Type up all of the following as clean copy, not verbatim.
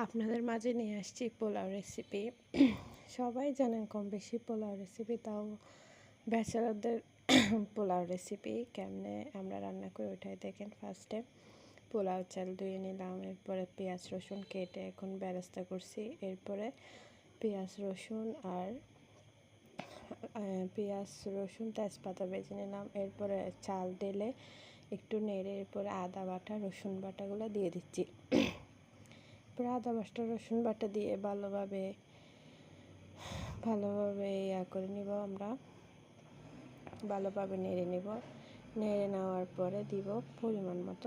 আপনাদের মাঝে নিয়ে আসছি পোলাও রেসিপি। সবাই জানেন কম বেশি পোলাও রেসিপি, তাও ব্যাচেলারদের পোলাও রেসিপি কেমনে আমরা রান্না করে ওঠাই দেখেন। ফার্স্টে পোলাও চাল ধুয়ে নিলাম, এরপরে পেঁয়াজ রসুন কেটে এখন বেরেস্তা করছি। এরপরে পেঁয়াজ রসুন তেজপাতা বেজে নিলাম, এরপরে চাল ঢেলে একটু নেড়ে এরপরে আদা বাটা রসুন বাটাগুলো দিয়ে দিচ্ছি। আদা বাটা রসুন বাটা দিয়ে ভালোভাবে করে নিব, আমরা ভালোভাবে নেড়ে নেব। নেড়ে নেওয়ার পরে দিব পরিমাণ মতো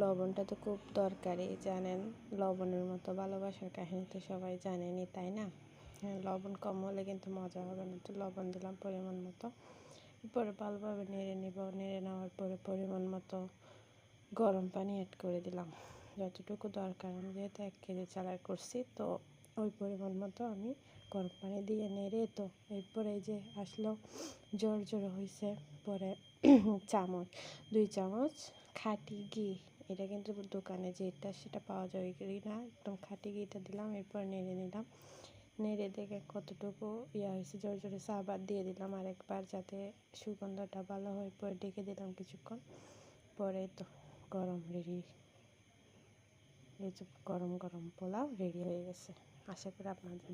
লবণটা তো খুব দরকারি, জানেন লবণের মতো ভালোবাসার কাহিনী তো সবাই জানেনই, তাই না? লবণ কম হলে কিন্তু মজা হবে না, তো লবণ দিলাম পরিমাণ মতো। এরপরে ভালোভাবে নেড়ে নেব। নেড়ে নেওয়ার পরে পরিমাণ মতো গরম পানি অ্যাড করে দিলাম, যতটুকু দরকার। আমি যেহেতু 1 কেজি চালের করছি, তো ওই পরিমাণ মতো আমি গরম পানি দিয়ে নেড়ে, তো এরপরে এই যে আসলো জোর হয়েছে। পরে 2 চামচ খাঁটি ঘি, এটা কিন্তু দোকানে যেটা সেটা পাওয়া যায় না, একদম খাঁটি ঘিটা দিলাম। এরপর নেড়ে নিলাম। নেড়ে দেখে কতটুকু হয়েছে জোরে আবার দিয়ে দিলাম আরেকবার, যাতে সুগন্ধটা ভালো হয়। পরে ডেকে দিলাম কিছুক্ষণ, পরে তো গরম পোলাও রেডি হয়ে গেছে। আশা করি আপনাদের